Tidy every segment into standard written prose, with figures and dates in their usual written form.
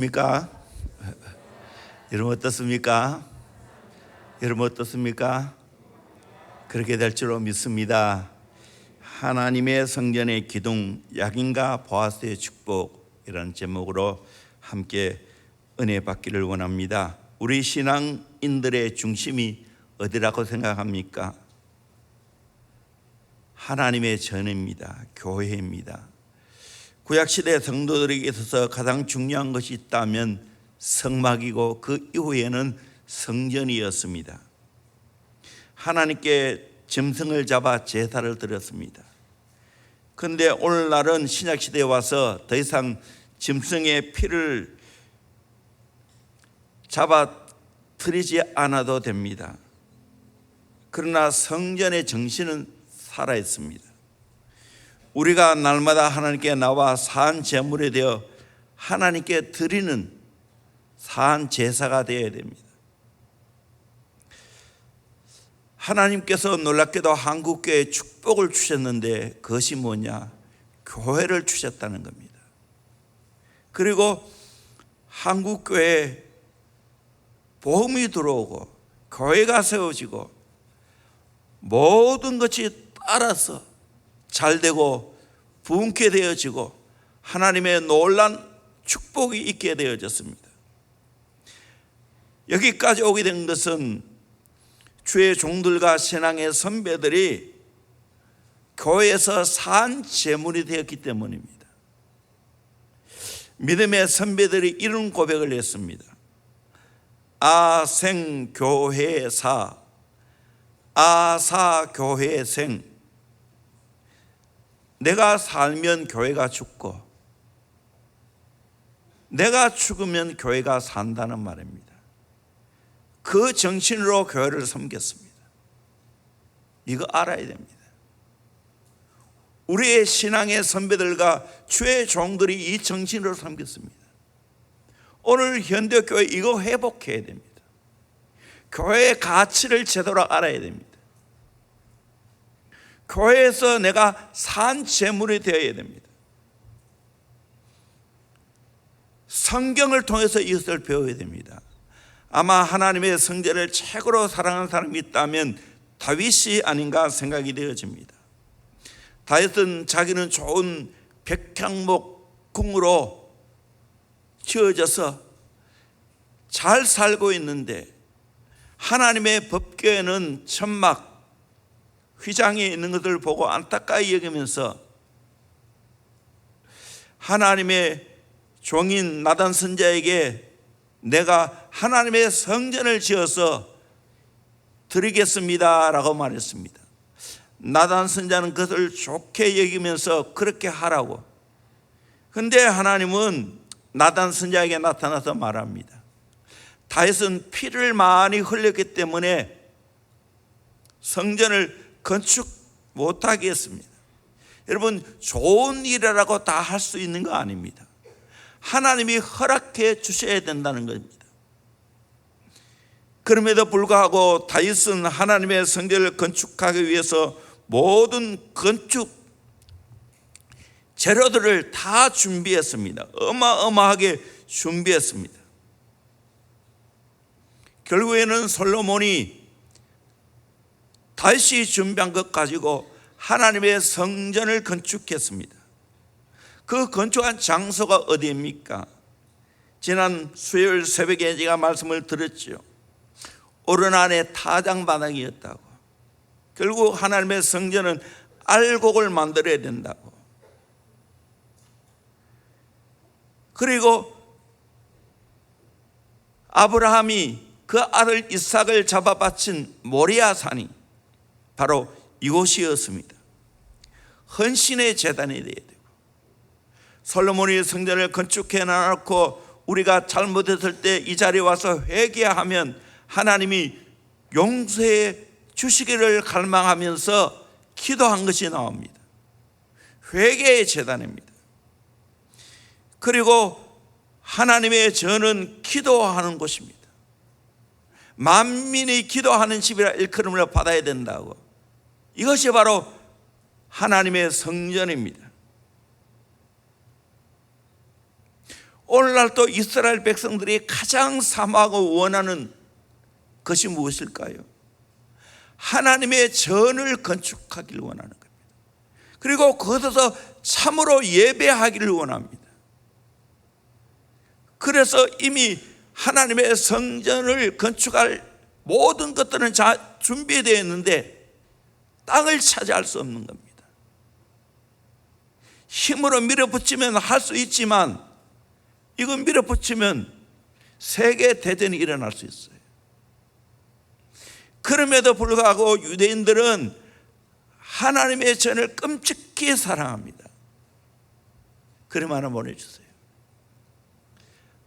입니까? 여러분 어떻습니까? 여러분 어떻습니까? 그렇게 될 줄로 믿습니다. 하나님의 성전의 기둥, 야긴과 보아스의 축복이라는 제목으로 함께 은혜 받기를 원합니다. 우리 신앙인들의 중심이 어디라고 생각합니까? 하나님의 전입니다. 교회입니다. 구약시대 성도들에게 있어서 가장 중요한 것이 있다면 성막이고 그 이후에는 성전이었습니다. 하나님께 짐승을 잡아 제사를 드렸습니다. 그런데 오늘날은 신약시대에 와서 더 이상 짐승의 피를 잡아 드리지 않아도 됩니다. 그러나 성전의 정신은 살아있습니다. 우리가 날마다 하나님께 나와 산 제물이 되어 하나님께 드리는 산 제사가 되어야 됩니다. 하나님께서 놀랍게도 한국교회에 축복을 주셨는데 그것이 뭐냐? 교회를 주셨다는 겁니다. 그리고 한국교회에 복음이 들어오고 교회가 세워지고 모든 것이 따라서 잘되고 부흥케 되어지고 하나님의 놀란 축복이 있게 되어졌습니다. 여기까지 오게 된 것은 주의 종들과 신앙의 선배들이 교회에서 산 제물이 되었기 때문입니다. 믿음의 선배들이 이런 고백을 했습니다. 아생교회사, 아사교회생. 내가 살면 교회가 죽고 내가 죽으면 교회가 산다는 말입니다. 그 정신으로 교회를 섬겼습니다. 이거 알아야 됩니다. 우리의 신앙의 선배들과 주의 종들이 이 정신으로 섬겼습니다. 오늘 현대교회 이거 회복해야 됩니다. 교회의 가치를 제대로 알아야 됩니다. 교회에서 내가 산 제물이 되어야 됩니다. 성경을 통해서 이것을 배워야 됩니다. 아마 하나님의 성전을 최고로 사랑하는 사람이 있다면 다윗이 아닌가 생각이 되어집니다. 다윗은 자기는 좋은 백향목 궁으로 지어져서 잘 살고 있는데 하나님의 법궤에는 천막 휘장에 있는 것을 보고 안타까이 여기면서 하나님의 종인 나단 선지자에게 내가 하나님의 성전을 지어서 드리겠습니다 라고 말했습니다. 나단 선지자는 그것을 좋게 여기면서 그렇게 하라고. 그런데 하나님은 나단 선지자에게 나타나서 말합니다. 다윗은 피를 많이 흘렸기 때문에 성전을 건축 못하게 했습니다. 여러분, 좋은 일이라고 다 할 수 있는 거 아닙니다. 하나님이 허락해 주셔야 된다는 겁니다. 그럼에도 불구하고 다윗은 하나님의 성전을 건축하기 위해서 모든 건축 재료들을 다 준비했습니다. 어마어마하게 준비했습니다. 결국에는 솔로몬이 다윗이 준비한 것 가지고 하나님의 성전을 건축했습니다. 그 건축한 장소가 어디입니까? 지난 수요일 새벽에 제가 말씀을 드렸죠. 오르난의 타작마당이었다고. 결국 하나님의 성전은 알곡을 만들어야 된다고. 그리고 아브라함이 그 아들 이삭을 잡아 바친 모리아 산이 바로 이곳이었습니다. 헌신의 제단이 되어야 되고, 솔로몬이 성전을 건축해 놔놓고 우리가 잘못했을 때 이 자리에 와서 회개하면 하나님이 용서해 주시기를 갈망하면서 기도한 것이 나옵니다. 회개의 제단입니다. 그리고 하나님의 전은 기도하는 곳입니다. 만민이 기도하는 집이라 일컬음을 받아야 된다고. 이것이 바로 하나님의 성전입니다. 오늘날 또 이스라엘 백성들이 가장 사모하고 원하는 것이 무엇일까요? 하나님의 전을 건축하기를 원하는 겁니다. 그리고 그것에서 참으로 예배하기를 원합니다. 그래서 이미 하나님의 성전을 건축할 모든 것들은 다 준비되어 있는데 땅을 차지할 수 없는 겁니다. 힘으로 밀어붙이면 할 수 있지만 이건 밀어붙이면 세계 대전이 일어날 수 있어요. 그럼에도 불구하고 유대인들은 하나님의 전을 끔찍히 사랑합니다. 그림 하나 보내주세요.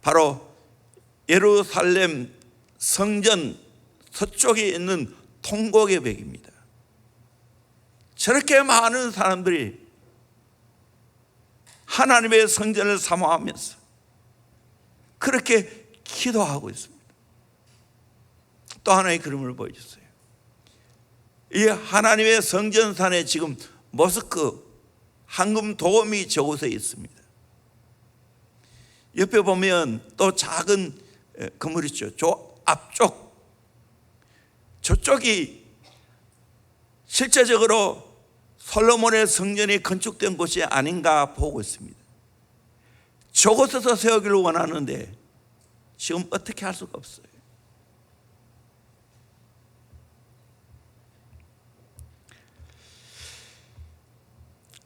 바로 예루살렘 성전 서쪽에 있는 통곡의 벽입니다. 저렇게 많은 사람들이 하나님의 성전을 사모하면서 그렇게 기도하고 있습니다. 또 하나의 그림을 보여주세요. 이 하나님의 성전산에 지금 모스크 황금 도움이 저곳에 있습니다. 옆에 보면 또 작은 건물 있죠. 저 앞쪽, 저쪽이 실제적으로 솔로몬의 성전이 건축된 곳이 아닌가 보고 있습니다. 저곳에서 세우기를 원하는데 지금 어떻게 할 수가 없어요.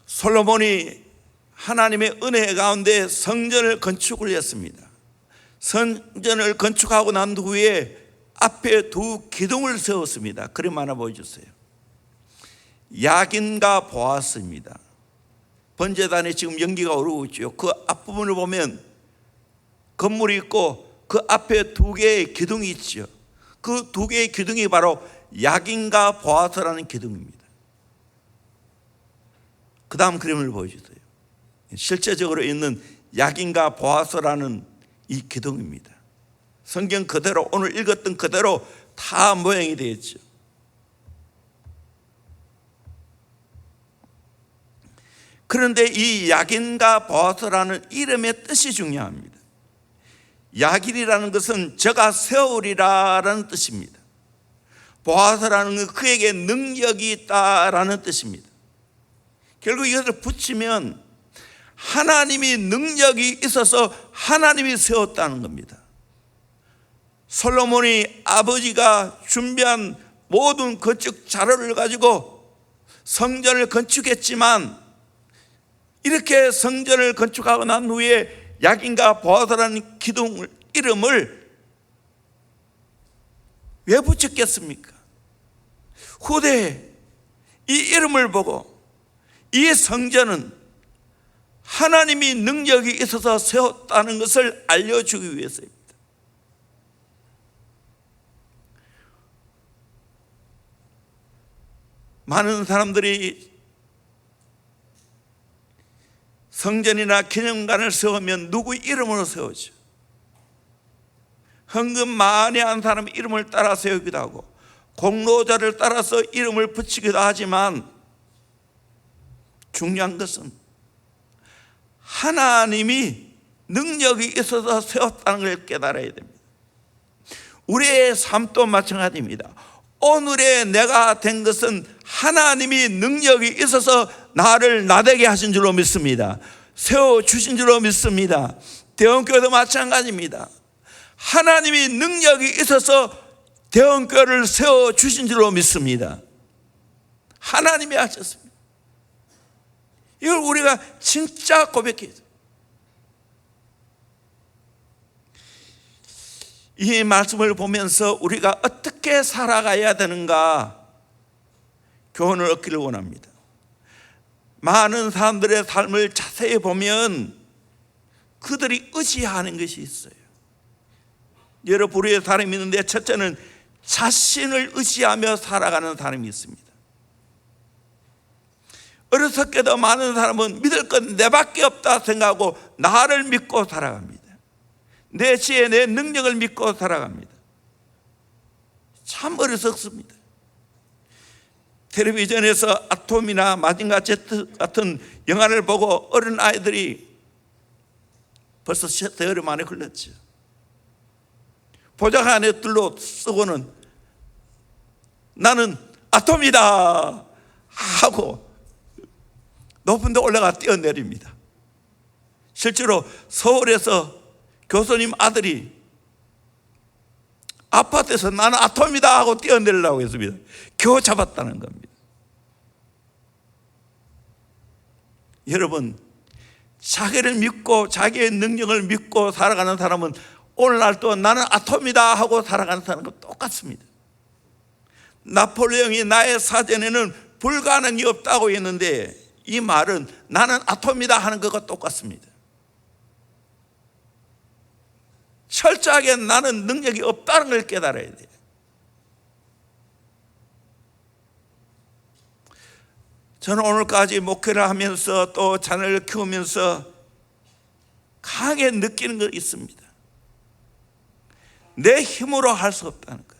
솔로몬이 하나님의 은혜 가운데 성전을 건축을 했습니다. 성전을 건축하고 난 후에 앞에 두 기둥을 세웠습니다. 그림 하나 보여주세요. 야긴과 보아스입니다. 번제단에 지금 연기가 오르고 있죠. 그 앞부분을 보면 건물이 있고 그 앞에 두 개의 기둥이 있죠. 그 두 개의 기둥이 바로 야긴과 보아스라는 기둥입니다. 그 다음 그림을 보여주세요. 실제적으로 있는 야긴과 보아스라는 이 기둥입니다. 성경 그대로 오늘 읽었던 그대로 다 모양이 되어 있죠. 그런데 이 야긴과 보아스라는 이름의 뜻이 중요합니다. 야긴이라는 것은 저가 세우리라라는 뜻입니다. 보아스라는 건 그에게 능력이 있다라는 뜻입니다. 결국 이것을 붙이면 하나님이 능력이 있어서 하나님이 세웠다는 겁니다. 솔로몬이 아버지가 준비한 모든 건축 자료를 가지고 성전을 건축했지만 이렇게 성전을 건축하고 난 후에 야긴과 보아스라는 기둥 이름을 왜 붙였겠습니까? 후대에 이 이름을 보고 이 성전은 하나님이 능력이 있어서 세웠다는 것을 알려주기 위해서입니다. 많은 사람들이 성전이나 기념관을 세우면 누구 이름으로 세우죠. 헌금 많이 한 사람의 이름을 따라 세우기도 하고 공로자를 따라서 이름을 붙이기도 하지만 중요한 것은 하나님이 능력이 있어서 세웠다는 걸 깨달아야 됩니다. 우리의 삶도 마찬가지입니다. 오늘의 내가 된 것은 하나님이 능력이 있어서 나를 나되게 하신 줄로 믿습니다. 세워주신 줄로 믿습니다. 대원교회도 마찬가지입니다. 하나님이 능력이 있어서 대원교회를 세워주신 줄로 믿습니다. 하나님이 하셨습니다. 이걸 우리가 진짜 고백해야 돼요. 이 말씀을 보면서 우리가 어떻게 살아가야 되는가 교훈을 얻기를 원합니다. 많은 사람들의 삶을 자세히 보면 그들이 의지하는 것이 있어요. 여러 부류의 사람이 있는데 첫째는 자신을 의지하며 살아가는 사람이 있습니다. 어리석게도 많은 사람은 믿을 건 내밖에 없다 생각하고 나를 믿고 살아갑니다. 내 지혜, 내 능력을 믿고 살아갑니다. 참 어리석습니다. 텔레비전에서 아톰이나 마징가 Z 같은 영화를 보고 어린 아이들이 벌써 세월이 많이 흘렀죠. 보좌관 안에 들로 쓰고는 나는 아톰이다 하고 높은 데 올라가 뛰어내립니다. 실제로 서울에서 교수님 아들이 아파트에서 나는 아톰이다 하고 뛰어내리려고 했습니다. 겨우 잡았다는 겁니다. 여러분, 자기를 믿고 자기의 능력을 믿고 살아가는 사람은 오늘날도 나는 아톰이다 하고 살아가는 사람과 똑같습니다. 나폴레옹이 나의 사전에는 불가능이 없다고 했는데 이 말은 나는 아톰이다 하는 것과 똑같습니다. 철저하게 나는 능력이 없다는 걸 깨달아야 돼요. 저는 오늘까지 목회를 하면서 또 자녀를 키우면서 강하게 느끼는 것 있습니다. 내 힘으로 할 수 없다는 것,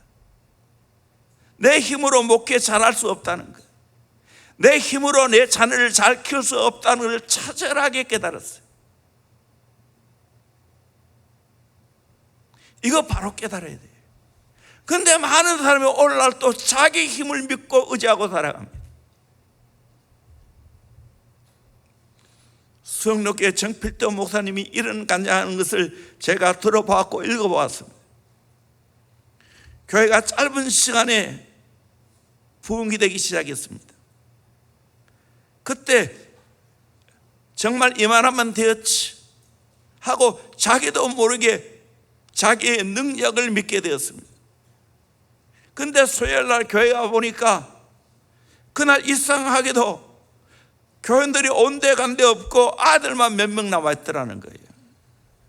내 힘으로 목회 잘할 수 없다는 것, 내 힘으로 내 자녀를 잘 키울 수 없다는 걸 처절하게 깨달았어요. 이거 바로 깨달아야 돼요. 그런데 많은 사람이 오늘날 또 자기 힘을 믿고 의지하고 살아갑니다. 수영로교회 정필도 목사님이 이런 간증하는 것을 제가 들어보았고 읽어보았습니다. 교회가 짧은 시간에 부흥이 되기 시작했습니다. 그때 정말 이만하면 되었지 하고 자기도 모르게 자기의 능력을 믿게 되었습니다. 그런데 수요일날 교회 와보니까 그날 이상하게도 교인들이 온데 간데 없고 아들만 몇 명 남아있더라는 거예요.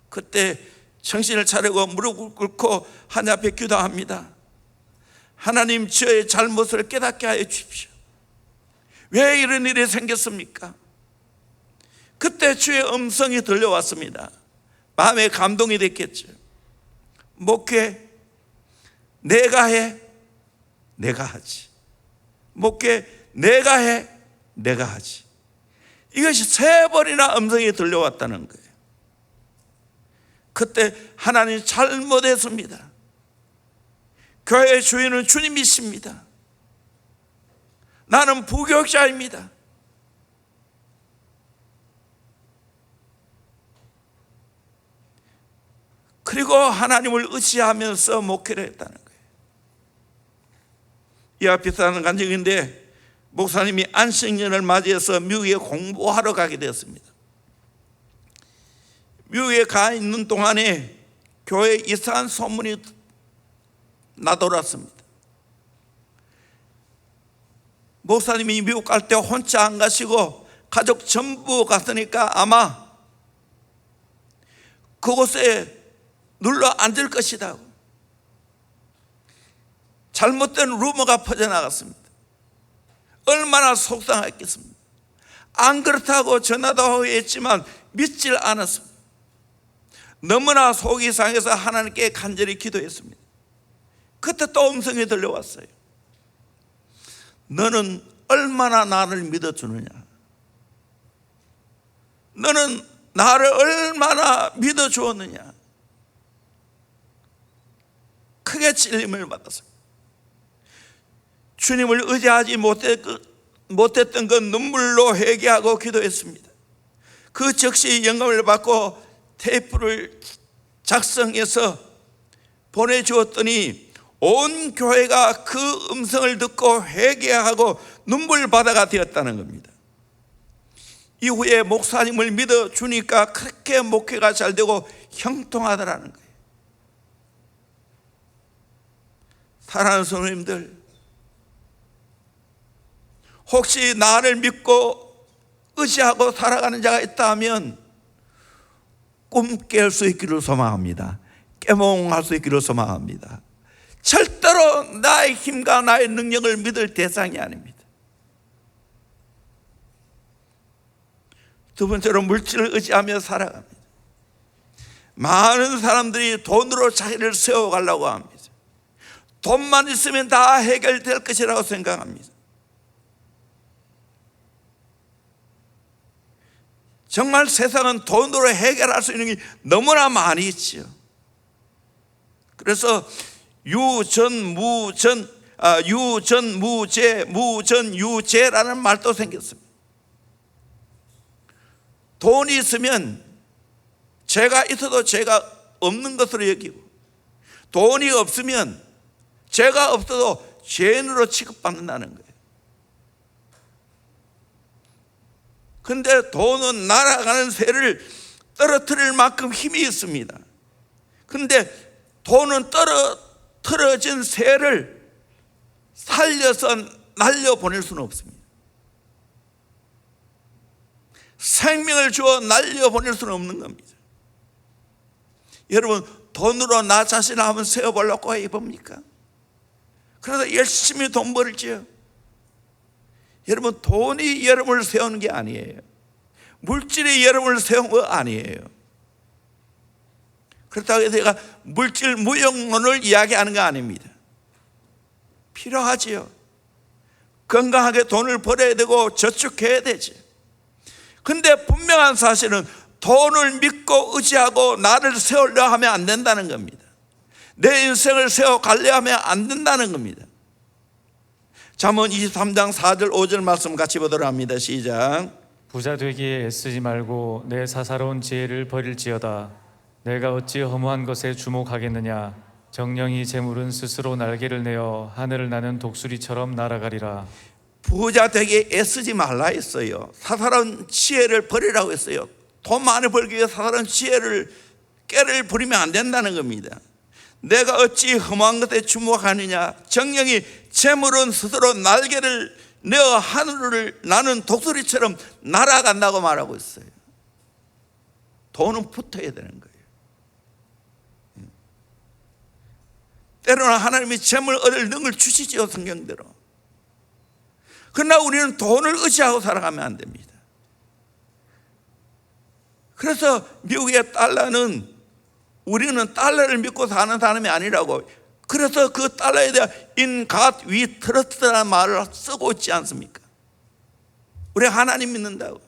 그때 정신을 차리고 무릎을 꿇고 하나님 앞에 기도합니다. 하나님, 저의 잘못을 깨닫게 하여 주십시오. 왜 이런 일이 생겼습니까? 그때 주의 음성이 들려왔습니다. 마음에 감동이 됐겠죠. 목회 내가 해, 내가 하지. 목회 내가 해, 내가 하지. 이것이 3번이나 음성이 들려왔다는 거예요. 그때 하나님 잘못했습니다. 교회의 주인은 주님이십니다. 나는 부교육자입니다. 그리고 하나님을 의지하면서 목회를 했다는 거예요. 이 앞에 사는 간증인데 목사님이 안식년을 맞이해서 미국에 공부하러 가게 되었습니다. 미국에 가 있는 동안에 교회에 이상한 소문이 나돌았습니다. 목사님이 미국 갈 때 혼자 안 가시고 가족 전부 갔으니까 아마 그곳에 눌러 앉을 것이다. 잘못된 루머가 퍼져나갔습니다. 얼마나 속상했겠습니까? 안 그렇다고 전화도 했지만 믿질 않았습니다. 너무나 속이 상해서 하나님께 간절히 기도했습니다. 그때 또 음성이 들려왔어요. 너는 얼마나 나를 믿어주느냐? 너는 나를 얼마나 믿어주었느냐? 크게 찔림을 받았습니다. 주님을 의지하지 못했던 그 눈물로 회개하고 기도했습니다. 그 즉시 영감을 받고 테이프를 작성해서 보내주었더니 온 교회가 그 음성을 듣고 회개하고 눈물바다가 되었다는 겁니다. 이후에 목사님을 믿어주니까 그렇게 목회가 잘 되고 형통하더라는 거예요. 사랑하는 성도님들, 혹시 나를 믿고 의지하고 살아가는 자가 있다면 꿈 깰 수 있기를 소망합니다. 깨몽할 수 있기를 소망합니다. 절대로 나의 힘과 나의 능력을 믿을 대상이 아닙니다. 두 번째로 물질을 의지하며 살아갑니다. 많은 사람들이 돈으로 자기를 세워가려고 합니다. 돈만 있으면 다 해결될 것이라고 생각합니다. 정말 세상은 돈으로 해결할 수 있는 게 너무나 많이 있지요. 그래서 유전무제, 무전유제라는 말도 생겼습니다. 돈이 있으면 죄가 있어도 죄가 없는 것으로 여기고, 돈이 없으면 죄가 없어도 죄인으로 취급받는다는 거예요. 그런데 돈은 날아가는 새를 떨어뜨릴 만큼 힘이 있습니다. 그런데 돈은 떨어진 새를 살려서 날려보낼 수는 없습니다. 생명을 주어 날려보낼 수는 없는 겁니다. 여러분, 돈으로 나 자신을 한번 세워보려고 해봅니까? 그래서 열심히 돈 벌지요. 여러분, 돈이 여러분을 세우는 게 아니에요. 물질이 여러분을 세운 거 아니에요. 그렇다고 해서 제가 물질 무용론을 이야기하는 거 아닙니다. 필요하지요. 건강하게 돈을 벌어야 되고 저축해야 되지. 근데 분명한 사실은 돈을 믿고 의지하고 나를 세우려 하면 안 된다는 겁니다. 내 인생을 세워가려 하면 안 된다는 겁니다. 잠언 23장 4절 5절 말씀 같이 보도록 합니다. 시작. 부자 되기에 애쓰지 말고 내 사사로운 지혜를 버릴지어다. 내가 어찌 허무한 것에 주목하겠느냐. 정령이 재물은 스스로 날개를 내어 하늘을 나는 독수리처럼 날아가리라. 부자 되기에 애쓰지 말라 했어요. 사사로운 지혜를 버리라고 했어요. 돈 많이 벌기 위해 사사로운 깨를 부리면 안 된다는 겁니다. 내가 어찌 허무한 것에 주목하느냐. 정령이 재물은 스스로 날개를 내어 하늘을 나는 독수리처럼 날아간다고 말하고 있어요. 돈은 붙어야 되는 거예요. 때로는 하나님이 재물 얻을 능을 주시지요, 성경대로. 그러나 우리는 돈을 의지하고 살아가면 안 됩니다. 그래서 미국의 달러는, 우리는 달러를 믿고 사는 사람이 아니라고, 그래서 그 달러에 대한 In God we trust라는 말을 쓰고 있지 않습니까? 우리 하나님 믿는다고.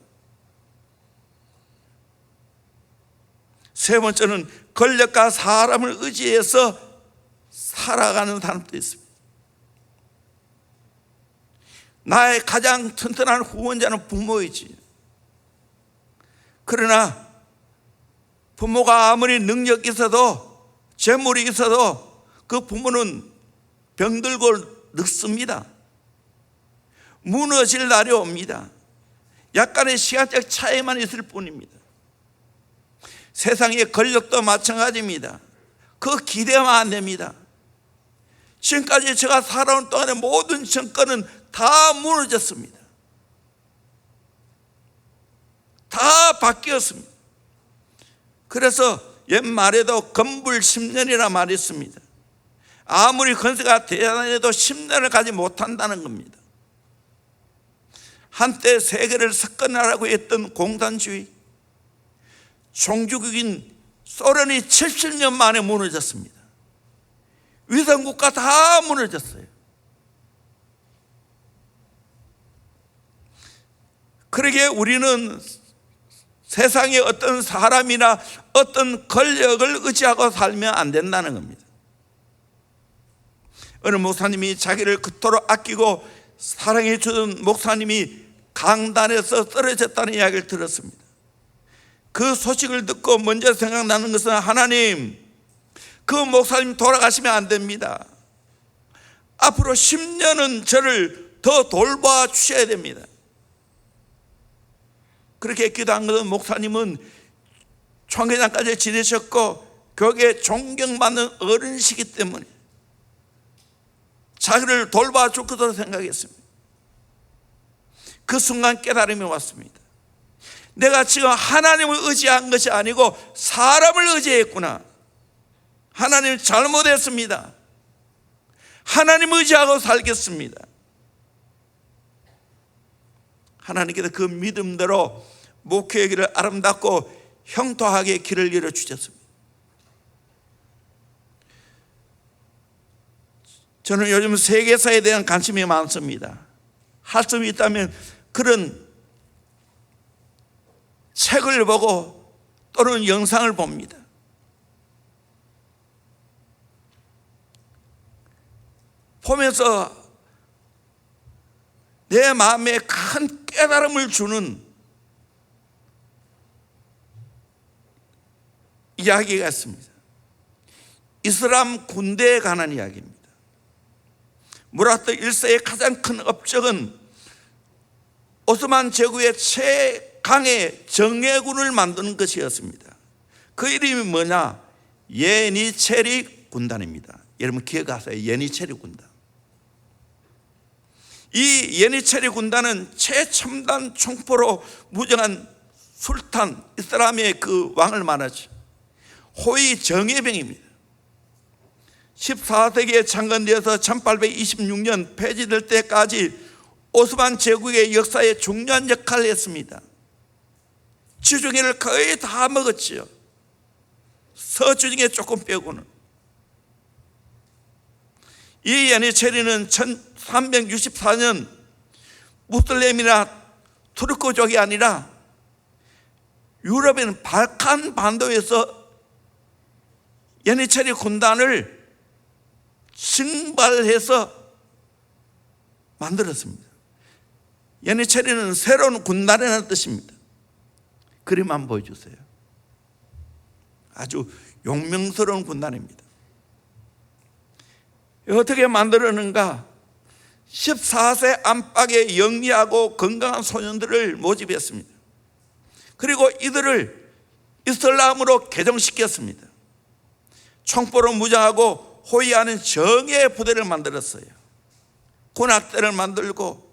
세 번째는 권력과 사람을 의지해서 살아가는 사람도 있습니다. 나의 가장 튼튼한 후원자는 부모이지. 그러나 부모가 아무리 능력이 있어도, 재물이 있어도 그 부모는 병들고 늙습니다. 무너질 날이 옵니다. 약간의 시간적 차이만 있을 뿐입니다. 세상의 권력도 마찬가지입니다. 그 기대하면 안 됩니다. 지금까지 제가 살아온 동안의 모든 정권은 다 무너졌습니다. 다 바뀌었습니다. 그래서 옛말에도 건불 10년이라 말이 있습니다. 아무리 건세가 대단해도 10년을 가지 못한다는 겁니다. 한때 세계를 석권하라고 했던 공산주의, 종주국인 소련이 70년 만에 무너졌습니다. 위성국가 다 무너졌어요. 그러기에 우리는 세상에 어떤 사람이나 어떤 권력을 의지하고 살면 안 된다는 겁니다. 어느 목사님이 자기를 그토록 아끼고 사랑해 주던 목사님이 강단에서 떨어졌다는 이야기를 들었습니다. 그 소식을 듣고 먼저 생각나는 것은, 하나님, 그 목사님 돌아가시면 안 됩니다. 앞으로 10년은 저를 더 돌봐 주셔야 됩니다. 그렇게 기도한 것은, 목사님은 총회장까지 지내셨고 교계에 존경받는 어른이시기 때문에 자기를 돌봐줄 것으로 생각했습니다. 그 순간 깨달음이 왔습니다. 내가 지금 하나님을 의지한 것이 아니고 사람을 의지했구나. 하나님 잘못했습니다. 하나님 의지하고 살겠습니다. 하나님께서 그 믿음대로 목회의 길을 아름답고 형통하게 길을 열어주셨습니다. 저는 요즘 세계사에 대한 관심이 많습니다. 할 수 있다면 그런 책을 보고 또는 영상을 봅니다. 보면서 내 마음에 큰 깨달음을 주는 이야기가 있습니다. 이슬람 군대에 관한 이야기입니다. 무라트 1세의 가장 큰 업적은 오스만 제국의 최강의 정예군을 만드는 것이었습니다. 그 이름이 뭐냐? 예니체리 군단입니다. 여러분 기억하세요. 예니체리 군단. 이 예니체리 군단은 최첨단 총포로 무장한 술탄, 이슬람의 그 왕을 말하죠. 호위 정예병입니다. 14세기에 창건되어서 1826년 폐지될 때까지 오스만 제국의 역사에 중요한 역할을 했습니다. 지중해를 거의 다 먹었지요. 서주중에 조금 빼고는. 이 예니체리는 1364년 무슬림이나 투르크족이 아니라 유럽인 발칸 반도에서 예니체리 군단을 증발해서 만들었습니다. 예니체리는 새로운 군단이라는 뜻입니다. 그림 한번 보여주세요. 아주 용맹스러운 군단입니다. 어떻게 만들었는가? 14세 안팎의 영리하고 건강한 소년들을 모집했습니다. 그리고 이들을 이슬람으로 개종시켰습니다. 총포로 무장하고 호위하는 정예 부대를 만들었어요. 군악대를 만들고,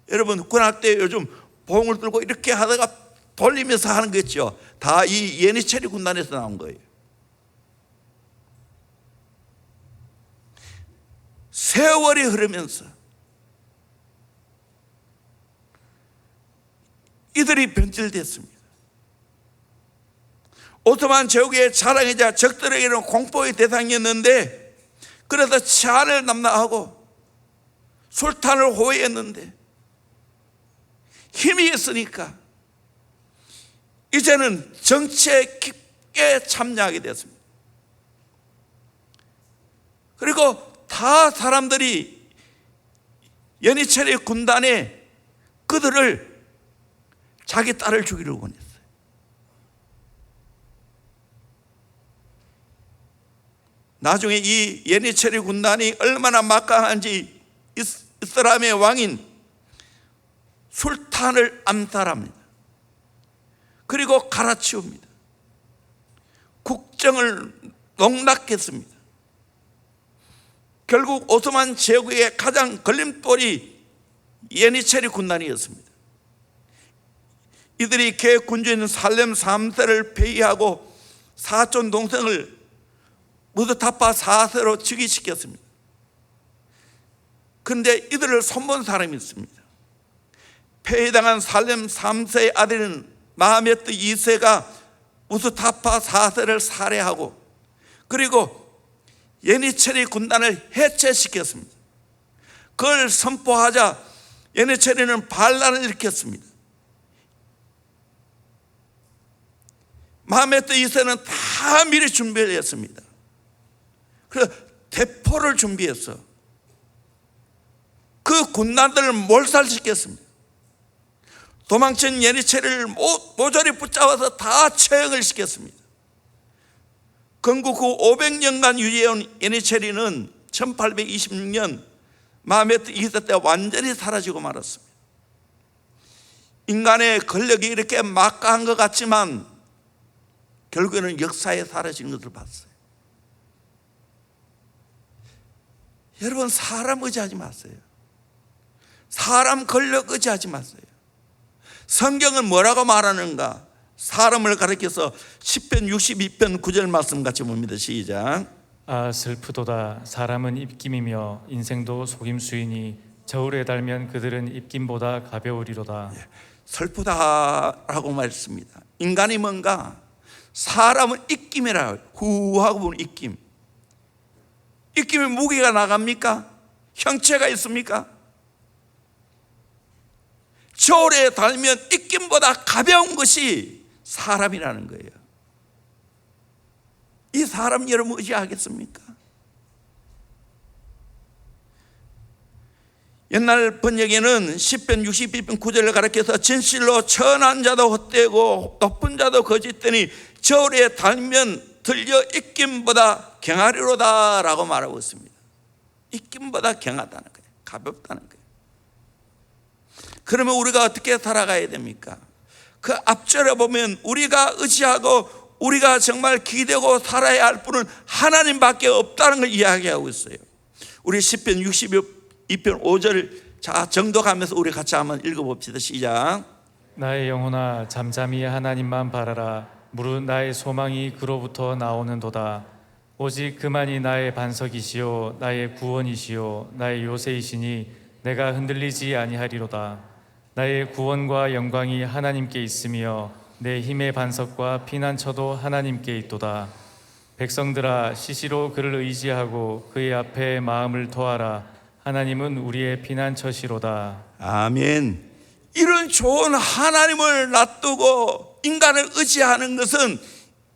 여러분 군악대 요즘 봉을 들고 이렇게 하다가 돌리면서 하는 거 있죠. 다 이 예니체리 군단에서 나온 거예요. 세월이 흐르면서 이들이 변질됐습니다. 오스만 제국의 자랑이자 적들에게는 공포의 대상이었는데, 그래서 치안을 남나하고 술탄을 호위했는데 힘이 있으니까 이제는 정치에 깊게 참여하게 됐습니다. 그리고 다 사람들이 예니체리 군단에 그들을 자기 딸을 주기를 원했어요. 나중에 이 예니체리 군단이 얼마나 막강한지 이슬람의 왕인 술탄을 암살합니다. 그리고 갈아치웁니다. 국정을 농락했습니다. 결국 오스만 제국의 가장 걸림돌이 예니체리 군단이었습니다. 이들이 개군주인 살렘 3세를 폐위하고 사촌 동생을 무스타파 4세로 즉위시켰습니다. 그런데 이들을 손본 사람이 있습니다. 폐위당한 살렘 3세의 아들인 마하메트 2세가 무스타파 4세를 살해하고, 그리고 예니체리 군단을 해체시켰습니다. 그걸 선포하자 예니체리는 반란을 일으켰습니다. 마하메트 2세는 다 미리 준비를 했습니다. 그래서 대포를 준비해서 그 군단들을 몰살시켰습니다. 도망친 예니체리를 모조리 붙잡아서 다 처형을 시켰습니다. 건국 후 500년간 유지해온 예니체리는 1826년 마하메트 2세 때 완전히 사라지고 말았습니다. 인간의 권력이 이렇게 막강한 것 같지만 결국에는 역사에 사라진 것을 봤어요. 여러분, 사람 의지하지 마세요. 사람 권력 의지하지 마세요. 성경은 뭐라고 말하는가? 사람을 가리켜서 시편 62편 9절 말씀 같이 봅니다. 시작. 아 슬프도다. 사람은 입김이며 인생도 속임수이니 저울에 달면 그들은 입김보다 가벼우리로다. 슬프다라고 말했습니다. 인간이 뭔가? 사람은 입김이라, 후하고 보는 입김. 입김에 무게가 나갑니까? 형체가 있습니까? 저울에 달면 입김보다 가벼운 것이 사람이라는 거예요. 이 사람 여러분 의지하겠습니까? 옛날 번역에는 시편 62편 9절을 가리켜서 진실로 천한 자도 헛되고 높은 자도 거짓되니 저울에 달면 들려 입김보다 경하리로다 라고 말하고 있습니다. 입김보다 경하다는 거예요. 가볍다는 거예요. 그러면 우리가 어떻게 살아가야 됩니까? 그 앞절에 보면 우리가 의지하고 우리가 정말 기대고 살아야 할 분은 하나님밖에 없다는 걸 이야기하고 있어요. 우리 시편 62편 5절 정독하면서 우리 같이 한번 읽어봅시다. 시작. 나의 영혼아 잠잠히 하나님만 바라라. 무릇 나의 소망이 그로부터 나오는도다. 오직 그만이 나의 반석이시요 나의 구원이시요 나의 요새이시니 내가 흔들리지 아니하리로다. 나의 구원과 영광이 하나님께 있으며 내 힘의 반석과 피난처도 하나님께 있도다. 백성들아 시시로 그를 의지하고 그의 앞에 마음을 토하라. 하나님은 우리의 피난처시로다. 아멘. 이런 좋은 하나님을 놔두고 인간을 의지하는 것은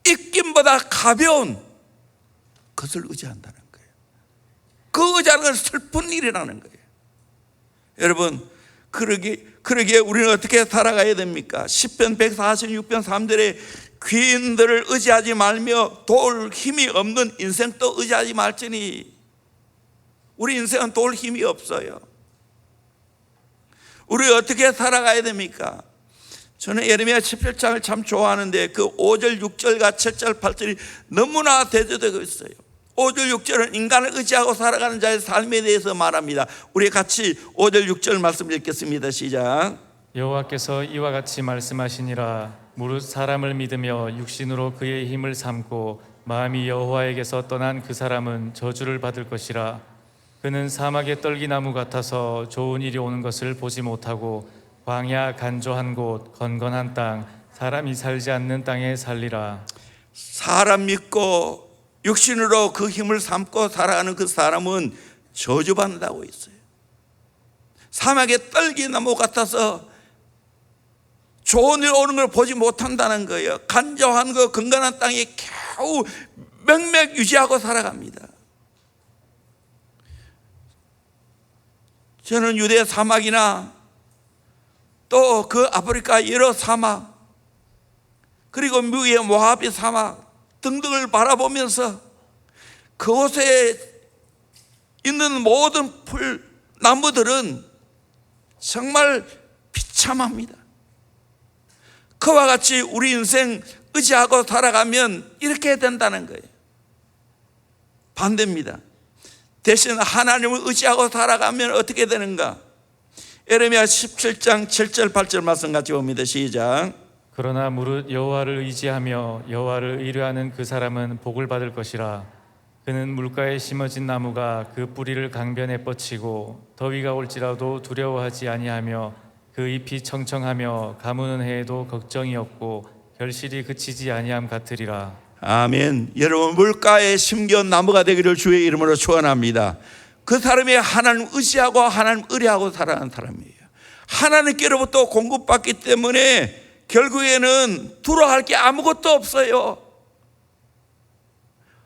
입김보다 가벼운 것을 의지한다는 거예요. 그 의지하는 건 슬픈 일이라는 거예요. 여러분, 그러기에 우리는 어떻게 살아가야 됩니까? 시편 146편 3절에 귀인들을 의지하지 말며 도울 힘이 없는 인생도 의지하지 말지니. 우리 인생은 도울 힘이 없어요. 우리 어떻게 살아가야 됩니까? 저는 예레미야 17장을 참 좋아하는데 그 5절 6절과 7절 8절이 너무나 대조되고 있어요. 5절 6절은 인간을 의지하고 살아가는 자의 삶에 대해서 말합니다. 우리 같이 5절 6절 말씀 읽겠습니다. 시작. 여호와께서 이와 같이 말씀하시니라. 무릇 사람을 믿으며 육신으로 그의 힘을 삼고 마음이 여호와에게서 떠난 그 사람은 저주를 받을 것이라. 그는 사막의 떨기나무 같아서 좋은 일이 오는 것을 보지 못하고 광야 간조한 곳 건건한 땅 사람이 살지 않는 땅에 살리라. 사람 믿고 육신으로 그 힘을 삼고 살아가는 그 사람은 저주받는다고 있어요. 사막의 떨기나무 같아서 좋은 일 오는 걸 보지 못한다는 거예요. 간조한 그 건건한 땅에 겨우 맹맥 유지하고 살아갑니다. 저는 유대 사막이나 또 그 아프리카 여러 사막 그리고 미국의 모하비 사막 등등을 바라보면서 그곳에 있는 모든 풀 나무들은 정말 비참합니다. 그와 같이 우리 인생 의지하고 살아가면 이렇게 된다는 거예요. 반대입니다. 대신 하나님을 의지하고 살아가면 어떻게 되는가? 예레미야 17장 7절 8절 말씀 같이 봅니다. 시작. 그러나 무릇 여호와를 의지하며 여호와를 의뢰하는 그 사람은 복을 받을 것이라. 그는 물가에 심어진 나무가 그 뿌리를 강변에 뻗치고 더위가 올지라도 두려워하지 아니하며 그 잎이 청청하며 가무는 해에도 걱정이 없고 결실이 그치지 아니함 같으리라. 아멘. 여러분, 물가에 심겨온 나무가 되기를 주의 이름으로 축원합니다. 그 사람이 하나님 의지하고 하나님 의뢰하고 살아가는 사람이에요. 하나님께로부터 공급받기 때문에 결국에는 두려워할 게 아무것도 없어요.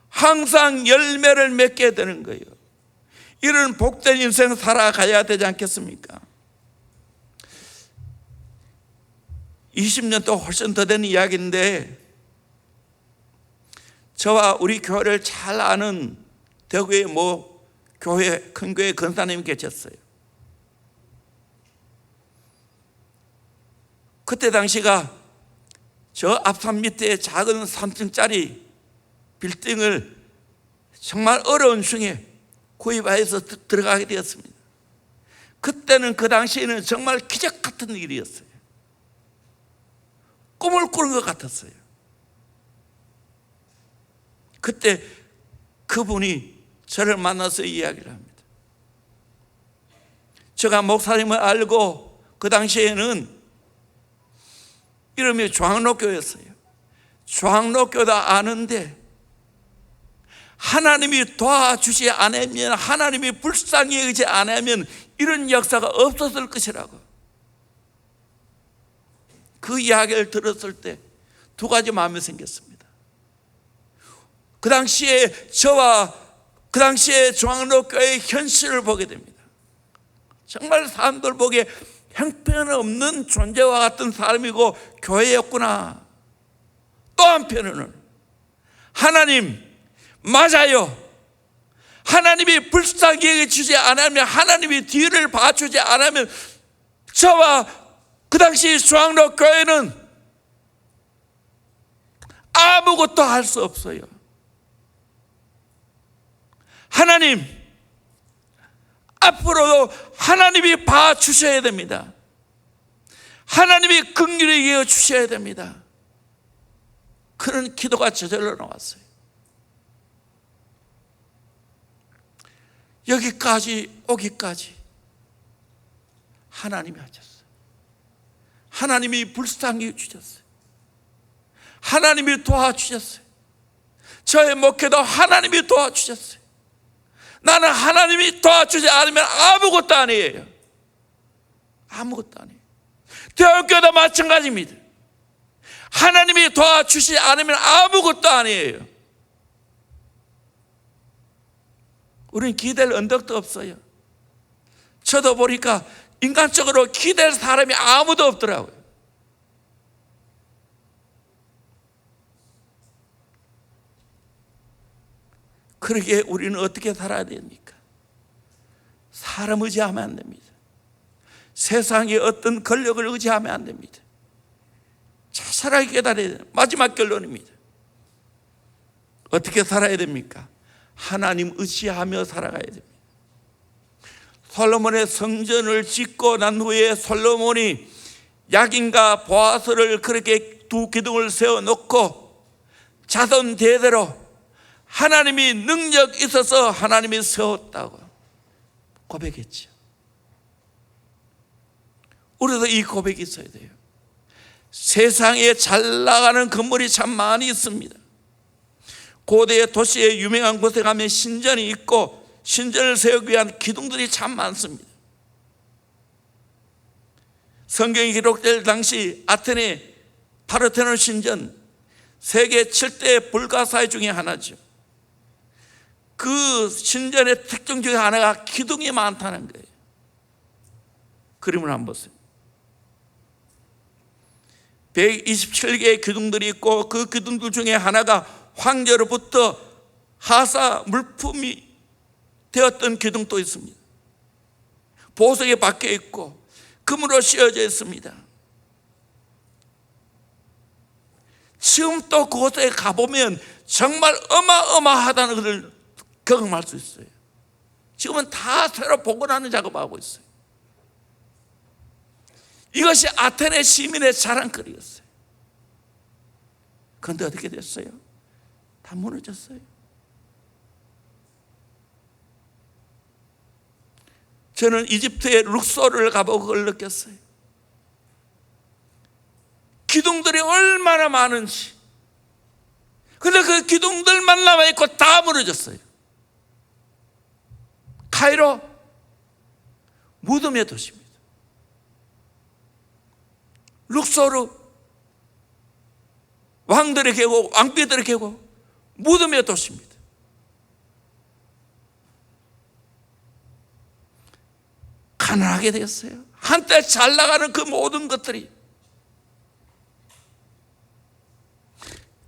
항상 열매를 맺게 되는 거예요. 이런 복된 인생 살아가야 되지 않겠습니까? 20년 또 훨씬 더 된 이야기인데 저와 우리 교회를 잘 아는 대구의 교회, 큰 교회 권사님이 계셨어요. 그때 당시가 저 앞산 밑에 작은 3층짜리 빌딩을 정말 어려운 중에 구입해서 들어가게 되었습니다. 그때는 그 당시에는 정말 기적 같은 일이었어요. 꿈을 꾸는 것 같았어요. 그때 그분이 저를 만나서 이야기를 합니다. 제가 목사님을 알고 그 당시에는 이름이 좌학로교였어요. 좌학로교도 아는데 하나님이 도와주지 않으면, 하나님이 불쌍히 여기지 않으면 이런 역사가 없었을 것이라고. 그 이야기를 들었을 때 두 가지 마음이 생겼습니다. 그 당시에 저와 그 당시에 중앙로교회의 현실을 보게 됩니다. 정말 사람들 보기에 형편없는 존재와 같은 사람이고 교회였구나. 또 한편으로는 하나님 맞아요. 하나님이 불쌍히 여겨주지 않으면, 하나님이 뒤를 봐주지 않으면 저와 그 당시 중앙로교회는 아무것도 할 수 없어요. 하나님, 앞으로도 하나님이 봐주셔야 됩니다. 하나님이 긍휼히 여겨주셔야 됩니다. 그런 기도가 저절로 나왔어요. 여기까지 오기까지 하나님이 하셨어요. 하나님이 불쌍히 여주셨어요. 하나님이 도와주셨어요. 저의 목회도 하나님이 도와주셨어요. 나는 하나님이 도와주지 않으면 아무것도 아니에요. 아무것도 아니에요. 대학교도 마찬가지입니다. 하나님이 도와주시지 않으면 아무것도 아니에요. 우리는 기댈 언덕도 없어요. 저도 보니까 인간적으로 기댈 사람이 아무도 없더라고요. 그러기에 우리는 어떻게 살아야 됩니까? 사람 의지하면 안 됩니다. 세상의 어떤 권력을 의지하면 안 됩니다. 자살하게 깨달아야 돼요. 마지막 결론입니다. 어떻게 살아야 됩니까? 하나님 의지하며 살아가야 됩니다. 솔로몬의 성전을 짓고 난 후에 솔로몬이 야긴과 보아스를 그렇게 두 기둥을 세워놓고 자손 대대로 하나님이 능력 있어서 하나님이 세웠다고 고백했죠. 우리도 이 고백이 있어야 돼요. 세상에 잘 나가는 건물이 참 많이 있습니다. 고대의 도시에 유명한 곳에 가면 신전이 있고 신전을 세우기 위한 기둥들이 참 많습니다. 성경이 기록될 당시 아테네 파르테논 신전 세계 7대 불가사의 중에 하나죠. 그 신전의 특징 중에 하나가 기둥이 많다는 거예요. 그림을 한번 보세요. 127개의 기둥들이 있고 그 기둥들 중에 하나가 황제로부터 하사 물품이 되었던 기둥도 있습니다. 보석이 박혀 있고 금으로 씌어져 있습니다. 지금 또 그곳에 가보면 정말 어마어마하다는 것을 경험할 수 있어요. 지금은 다 새로 복원하는 작업을 하고 있어요. 이것이 아테네 시민의 자랑거리였어요. 그런데 어떻게 됐어요? 다 무너졌어요. 저는 이집트의 룩소르를 가보고 그걸 느꼈어요. 기둥들이 얼마나 많은지. 그런데 그 기둥들만 남아있고 다 무너졌어요. 카이로 무덤의 도시입니다. 룩소르 왕들의 계곡, 왕비들의 계곡, 무덤의 도시입니다. 가난하게 되었어요. 한때 잘 나가는 그 모든 것들이.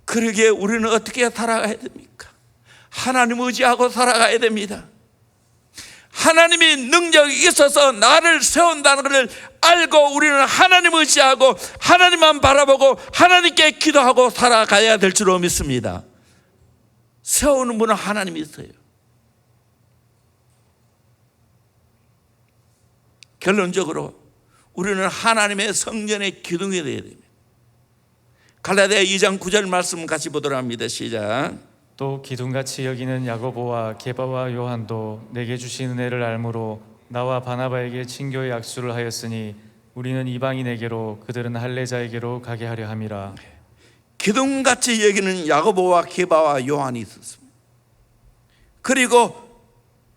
그러기에 우리는 어떻게 살아가야 됩니까? 하나님 의지하고 살아가야 됩니다. 하나님이 능력이 있어서 나를 세운다는 것을 알고 우리는 하나님 의지하고 하나님만 바라보고 하나님께 기도하고 살아가야 될 줄로 믿습니다. 세우는 분은 하나님이 있어요. 결론적으로 우리는 하나님의 성전의 기둥이 되어야 됩니다. 갈라디아 2장 9절 말씀 같이 보도록 합니다. 시작. 또 기둥같이 여기는 야고보와 게바와 요한도 내게 주신 은혜를 알므로 나와 바나바에게 친교의 약수를 하였으니 우리는 이방인에게로 그들은 할례자에게로 가게 하려 함이라. 기둥같이 여기는 야고보와 게바와 요한이 있었습니다. 그리고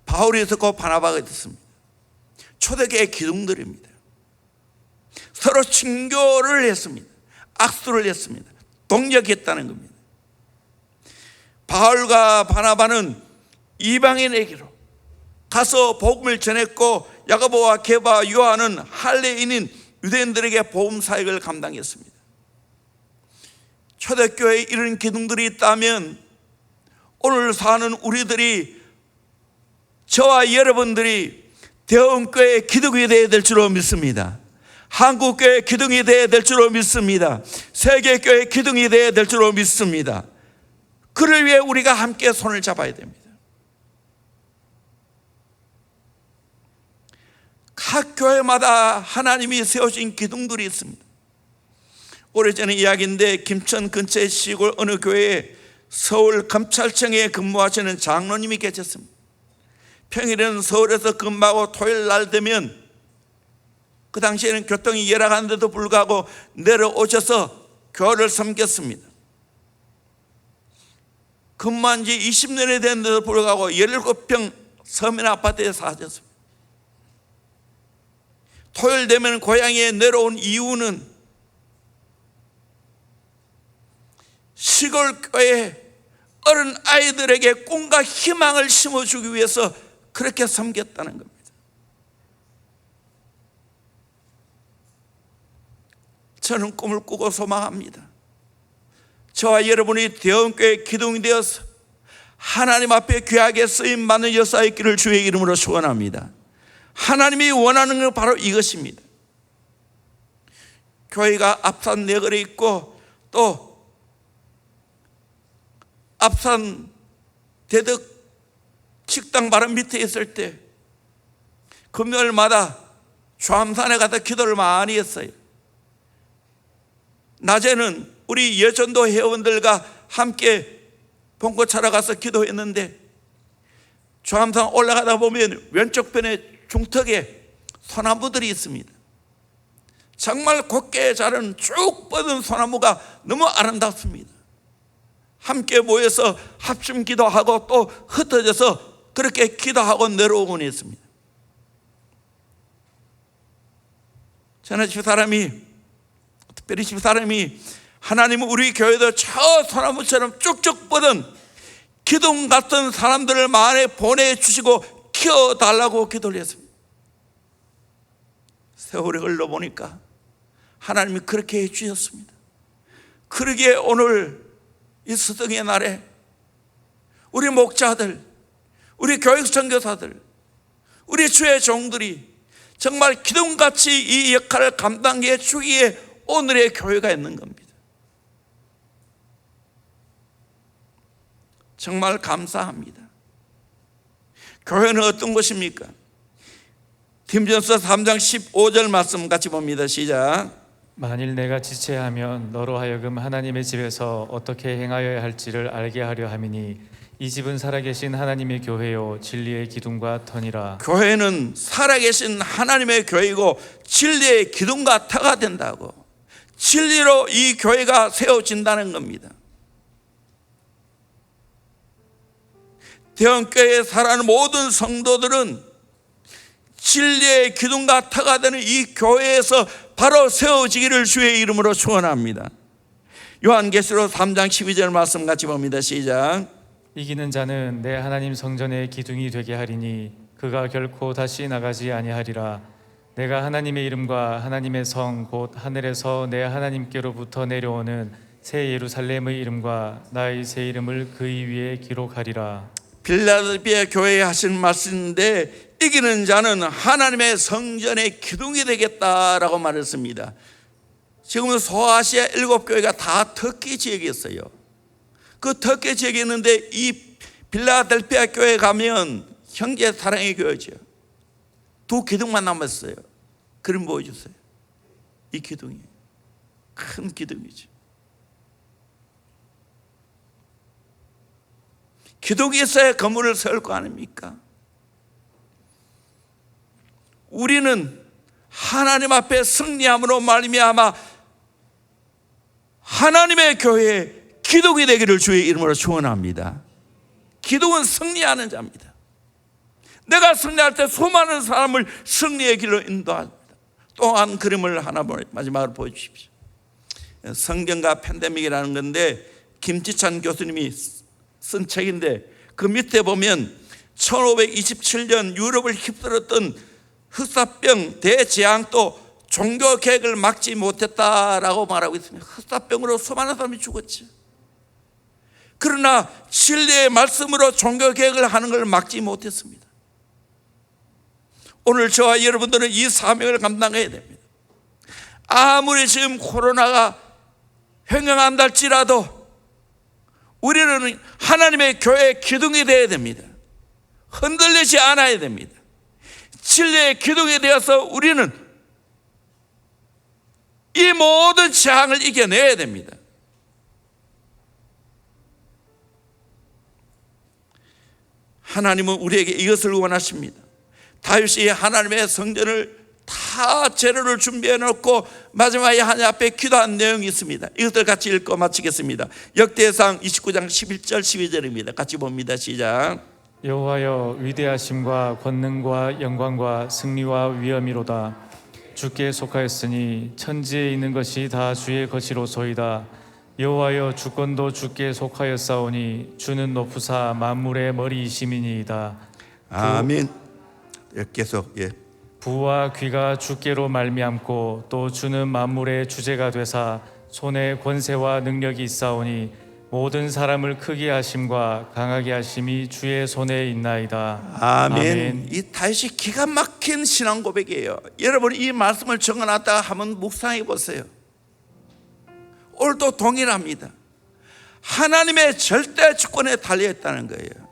바울이 있었고 바나바가 있었습니다. 초대교회 기둥들입니다. 서로 친교를 했습니다. 악수를 했습니다. 동력했다는 겁니다. 바울과 바나바는 이방인에게로 가서 복음을 전했고, 야고보와 게바, 요한은 할례인인 유대인들에게 복음 사역을 감당했습니다. 초대교회에 이런 기둥들이 있다면 오늘 사는 우리들이, 저와 여러분들이 대원교회의 기둥이 되어야 될 줄로 믿습니다. 한국교회의 기둥이 되어야 될 줄로 믿습니다. 세계교회의 기둥이 되어야 될 줄로 믿습니다. 그를 위해 우리가 함께 손을 잡아야 됩니다. 각 교회마다 하나님이 세우신 기둥들이 있습니다. 오래전의 이야기인데, 김천 근처의 시골 어느 교회에 서울 검찰청에 근무하시는 장로님이 계셨습니다. 평일에는 서울에서 근무하고 토요일 날 되면, 그 당시에는 교통이 열악한데도 불구하고 내려오셔서 교회를 섬겼습니다. 근무한 지 20년이 됐는데도 불구하고 17평 서면 아파트에 사셨습니다. 토요일 되면 고향에 내려온 이유는 시골 교회 어른 아이들에게 꿈과 희망을 심어주기 위해서 그렇게 섬겼다는 겁니다. 저는 꿈을 꾸고 소망합니다. 저와 여러분이 대원교회 기둥이 되어서 하나님 앞에 귀하게 쓰임받는 역사의 길을 주의 이름으로 축원합니다. 하나님이 원하는 건 바로 이것입니다. 교회가 앞산 내거리 있고, 또 앞산 대덕 식당 바로 밑에 있을 때 금요일마다 좌암산에 가서 기도를 많이 했어요. 낮에는 우리 여전도 회원들과 함께 봉고 차러 가서 기도했는데, 좌암산 올라가다 보면 왼쪽 편에 중턱에 소나무들이 있습니다. 정말 곱게 자란 쭉 뻗은 소나무가 너무 아름답습니다. 함께 모여서 합심 기도하고 또 흩어져서 그렇게 기도하고 내려오곤 했습니다. 저는 집사람이, 특별히 집사람이 하나님은 우리 교회도 저 소나무처럼 쭉쭉 뻗은 기둥 같은 사람들을 많이 보내주시고 키워달라고 기도를 했습니다. 세월이 흘러보니까 하나님이 그렇게 해주셨습니다. 그러기에 오늘 이 스승의 날에 우리 목자들, 우리 교육 선교사들, 우리 주의 종들이 정말 기둥같이 이 역할을 감당해 주기에 오늘의 교회가 있는 겁니다. 정말 감사합니다. 교회는 어떤 것입니까? 디모데전서 3장 15절 말씀 같이 봅니다. 시작. 만일 내가 지체하면 너로 하여금 하나님의 집에서 어떻게 행하여야 할지를 알게 하려 함이니 이 집은 살아계신 하나님의 교회요 진리의 기둥과 터니라. 교회는 살아계신 하나님의 교회이고 진리의 기둥과 터가 된다고, 진리로 이 교회가 세워진다는 겁니다. 대원교회에 살아가는 모든 성도들은 진리의 기둥과 터가 되는 이 교회에서 바로 세워지기를 주의 이름으로 축원합니다. 요한계시록 3장 12절 말씀 같이 봅니다. 시작. 이기는 자는 내 하나님 성전의 기둥이 되게 하리니 그가 결코 다시 나가지 아니하리라. 내가 하나님의 이름과 하나님의 성 곧 하늘에서 내 하나님께로부터 내려오는 새 예루살렘의 이름과 나의 새 이름을 그의 위에 기록하리라. 빌라델피아 교회에 하신 말씀인데, 이기는 자는 하나님의 성전의 기둥이 되겠다라고 말했습니다. 지금은 소아시아 7교회가 다 터키 지역이었어요. 그 터키 지역에 있는데 이 빌라델피아 교회에 가면 형제 사랑의 교회죠. 두 기둥만 남았어요. 그림 보여주세요. 이 기둥이 큰 기둥이죠. 기둥이 있어야 건물을 세울 거 아닙니까? 우리는 하나님 앞에 승리함으로 말미암아 하나님의 교회에 기둥이 되기를 주의 이름으로 축원합니다. 기둥은 승리하는 자입니다. 내가 승리할 때 수많은 사람을 승리의 길로 인도합니다. 또 한 그림을 하나 마지막으로 보여주십시오. 성경과 팬데믹이라는 건데 김지찬 교수님이 쓴 책인데 그 밑에 보면 1527년 유럽을 휩쓸었던 흑사병 대재앙도 종교 개혁을 막지 못했다라고 말하고 있습니다. 흑사병으로 수많은 사람이 죽었죠. 그러나 진리의 말씀으로 종교 개혁을 하는 걸 막지 못했습니다. 오늘 저와 여러분들은 이 사명을 감당해야 됩니다. 아무리 지금 코로나가 횡행한다 할지라도 우리는 하나님의 교회의 기둥이 되어야 됩니다. 흔들리지 않아야 됩니다. 진리의 기둥이 되어서 우리는 이 모든 재앙을 이겨내야 됩니다. 하나님은 우리에게 이것을 원하십니다. 다윗이 하나님의 성전을 다 재료를 준비해 놓고 마지막에 하나님 앞에 기도한 내용이 있습니다. 이것들 같이 읽고 마치겠습니다. 역대상 29장 11절 12절입니다. 같이 봅니다. 시작. 여호와여 위대하심과 권능과 영광과 승리와 위엄이로다. 주께 속하였으니 천지에 있는 것이 다 주의 것이로소이다. 여호와여 주권도 주께 속하였사오니 주는 높으사 만물의 머리이심이니이다. 아멘. 계속 부와 귀가 주께로 말미암고 또 주는 만물의 주제가 되사 손에 권세와 능력이 있사오니 모든 사람을 크게 하심과 강하게 하심이 주의 손에 있나이다. 아멘. 이 다윗이 기가 막힌 신앙 고백이에요. 여러분 이 말씀을 적어놨다가 한번 묵상해 보세요. 오늘도 동일합니다. 하나님의 절대 주권에 달려있다는 거예요.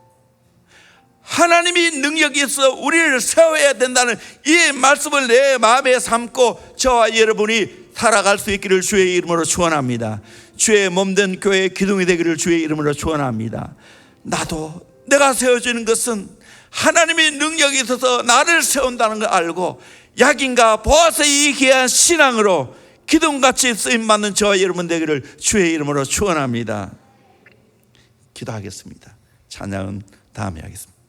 하나님이 능력이 있어 우리를 세워야 된다는 이 말씀을 내 마음에 삼고 저와 여러분이 살아갈 수 있기를 주의 이름으로 축원합니다. 주의 몸된 교회의 기둥이 되기를 주의 이름으로 축원합니다. 나도 내가 세워지는 것은 하나님의 능력이 있어서 나를 세운다는 걸 알고 약인과 보아스의 이 귀한 신앙으로 기둥같이 쓰임받는 저와 여러분 되기를 주의 이름으로 축원합니다. 기도하겠습니다. 찬양은 다음에 하겠습니다.